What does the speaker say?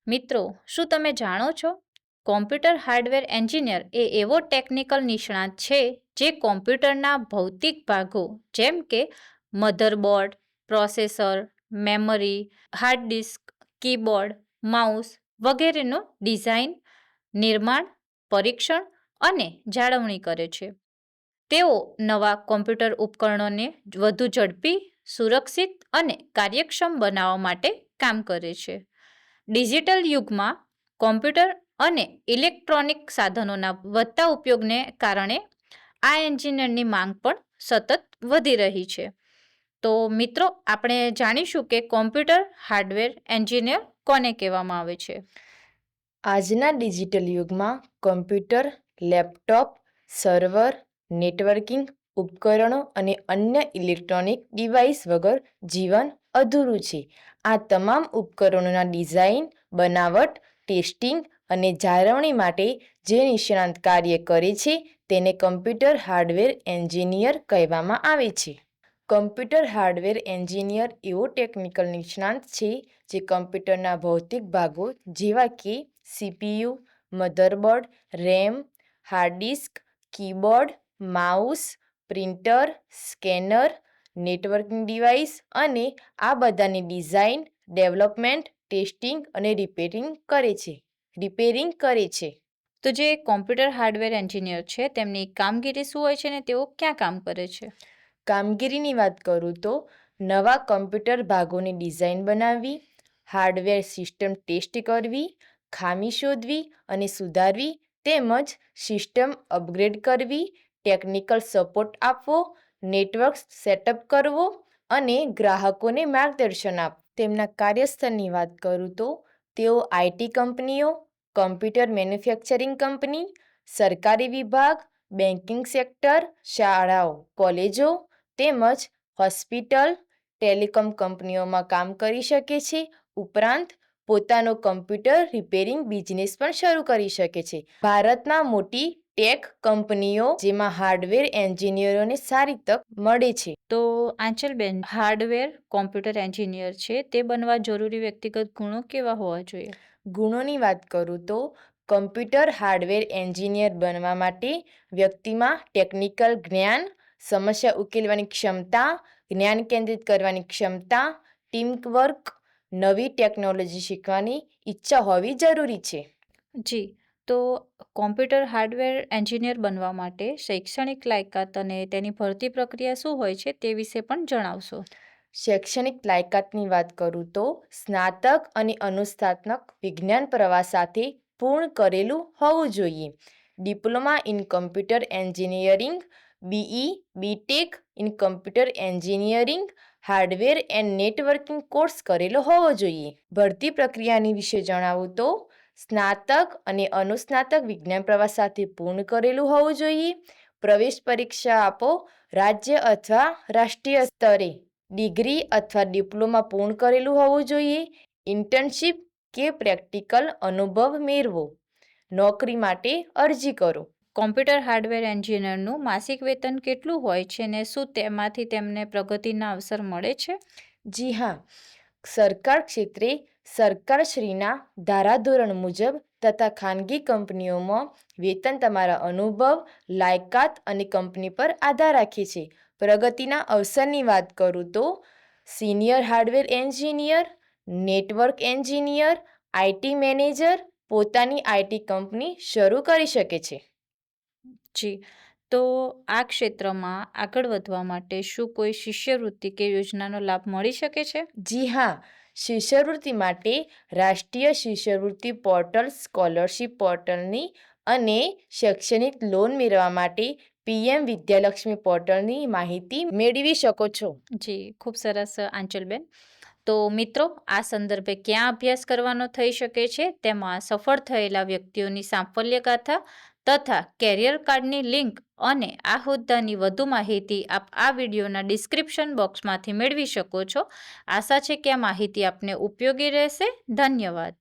મિત્રો, શું તમે જાણો છો? કોમ્પ્યુટર હાર્ડવેર એન્જિનિયર એ એવો ટેકનિકલ નિષ્ણાત છે જે કોમ્પ્યુટરના ભૌતિક ભાગો જેમ કે motherboard, processor, memory, hard disk, keyboard, mouse વગેરેનું ડિઝાઇન, નિર્માણ, પરીક્ષણ અને જાળવણી કરે છે. તેઓ નવા કોમ્પ્યુટર ઉપકરણોને વધુ ઝડપી, સુરક્ષિત અને કાર્યક્ષમ બનાવવા માટે કામ કરે છે. ડિજિટલ યુગમાં કોમ્પ્યુટર અને ઇલેક્ટ્રોનિક સાધનોના વધતા ઉપયોગને કારણે આ એન્જિનિયરની માંગ પણ સતત વધી રહી છે. તો મિત્રો, આપણે જાણીશું કે કોમ્પ્યુટર હાર્ડવેર એન્જિનિયર કોને કહેવામાં આવે છે. આજના ડિજિટલ યુગમાં કમ્પ્યુટર, લેપટોપ, સર્વર, નેટવર્કિંગ ઉપકરણો અને અન્ય ઇલેક્ટ્રોનિક ડિવાઇસ વગર જીવન અધૂરું છે. આ તમામ ઉપકરણોના ડિઝાઇન, બનાવટ, ટેસ્ટિંગ અને જાળવણી માટે જે નિષ્ણાત કાર્ય કરે છે તેને કમ્પ્યુટર હાર્ડવેર એન્જિનિયર કહેવામાં આવે છે. કમ્પ્યુટર હાર્ડવેર એન્જિનિયર એવો ટેકનિકલ નિષ્ણાત છે જે કમ્પ્યુટરના ભૌતિક ભાગો જેવા કે CPU, motherboard, RAM, hard disk, keyboard, mouse, printer, scanner, networking device અને આ બધાની ડિઝાઇન, ડેવલપમેન્ટ, ટેસ્ટિંગ અને રિપેરિંગ કરે છે. તો જે કોમ્પ્યુટર હાર્ડવેર એન્જિનિયર છે તેમની કામગીરી શું હોય છે અને તેઓ ક્યાં કામ કરે છે? કામગીરીની વાત કરું તો નવા કમ્પ્યુટર ભાગોની ડિઝાઇન બનાવવી, હાર્ડવેર સિસ્ટમ ટેસ્ટ કરવી, ખામી શોધવી અને સુધારવી તેમજ સિસ્ટમ અપગ્રેડ કરવી, ટેકનિકલ સપોર્ટ આપવો, નેટવર્ક સેટઅપ કરવો અને ગ્રાહકોને માર્ગદર્શન આપવું. તેમના કાર્યસ્થળની વાત કરું તો તેઓ આઈટી કંપનીઓ, કમ્પ્યુટર મેન્યુફેક્ચરિંગ કંપની, સરકારી વિભાગ, બેન્કિંગ સેક્ટર, શાળાઓ, કોલેજો તેમજ હોસ્પિટલ, ટેલિકોમ કંપનીઓમાં કામ કરી શકે છે. ઉપરાંત પોતાનો કમ્પ્યુટર રિપેરિંગ બિઝનેસ પણ શરૂ કરી શકે છે. ભારતના મોટી ટેક કંપનીઓ જેમાં હાર્ડવેર એન્જિનિયરોને સારી તક મળે છે. તો આંચલબેન, હાર્ડવેર કોમ્પ્યુટર એન્જિનિયર છે તે બનવા જરૂરી વ્યક્તિગત ગુણો કેવા હોવા જોઈએ? ગુણોની વાત કરું તો કમ્પ્યુટર હાર્ડવેર એન્જિનિયર બનવા માટે વ્યક્તિમાં ટેકનિકલ જ્ઞાન, સમસ્યા ઉકેલવાની ક્ષમતા, જ્ઞાન કેન્દ્રિત કરવાની ક્ષમતા, ટીમવર્ક, નવી ટેકનોલોજી શીખવાની ઈચ્છા હોવી જરૂરી છે. જી, તો કોમ્પ્યુટર હાર્ડવેર એન્જિનિયર બનવા માટે શૈક્ષણિક લાયકાત અને તેની ભરતી પ્રક્રિયા શું હોય છે તે વિશે પણ જણાવશો. શૈક્ષણિક લાયકાતની વાત કરું તો સ્નાતક અને અનુસ્નાતક વિજ્ઞાન પ્રવાહ સાથે પૂર્ણ કરેલું હોવું જોઈએ. Diploma in computer engineering, BE, BTech in computer engineering, hardware and networking course કરેલો હોવો જોઈએ. ભરતી પ્રક્રિયાની વિશે જણાવું તો સ્નાતક અને અનુસ્નાતક વિજ્ઞાન પ્રવાહ સાથે પૂર્ણ કરેલું હોવું જોઈએ. પ્રવેશ પરીક્ષા આપો. રાજ્ય અથવા રાષ્ટ્રીય સ્તરે ડિગ્રી અથવા ડિપ્લોમા પૂર્ણ કરેલું હોવું જોઈએ. ઇન્ટર્નશીપ કે પ્રેક્ટિકલ અનુભવ મેળવો. નોકરી માટે અરજી કરો. કોમ્પ્યુટર હાર્ડવેર એન્જિનિયરનું માસિક વેતન કેટલું હોય છે અને શું તેમાંથી તેમને પ્રગતિના અવસર મળે છે? જી હા, સરકાર ક્ષેત્રે સરકારશ્રીના ધારાધોરણ મુજબ તથા ખાનગી કંપનીઓમાં વેતન તમારા અનુભવ, લાયકાત અને કંપની પર આધાર રાખે છે. પ્રગતિના અવસરની વાત કરું તો senior hardware engineer, network engineer, IT manager પોતાની આઈટી કંપની શરૂ કરી શકે છે. જી, તો આ ક્ષેત્રમાં આગળ વધવા માટે શું કોઈ શિષ્યવૃત્તિ કે યોજનાનો લાભ મળી શકે છે? જી હા, શિષ્યવૃત્તિ માટે રાષ્ટ્રીય શિષ્યવૃત્તિ પોર્ટલ, સ્કોલરશિપ પોર્ટલની અને શૈક્ષણિક લોન મેળવવા માટે પીએમ વિદ્યાલક્ષ્મી પોર્ટલની માહિતી મેળવી શકો છો. જી, ખૂબ સરસ આંચલબેન. તો મિત્રો, આ સંદર્ભે ક્યાં અભ્યાસ કરવાનો થઈ શકે છે તેમાં સફળ થયેલા વ્યક્તિઓની સાફલ્ય ગાથા તથા કેરિયર કાર્ડની લિંક અને આ હોદ્દાની વધુ માહિતી આપ આ વિડીયોના ડિસ્ક્રિપ્શન બોક્સમાંથી મેળવી શકો છો. આશા છે કે આ માહિતી આપને ઉપયોગી રહેશે. ધન્યવાદ.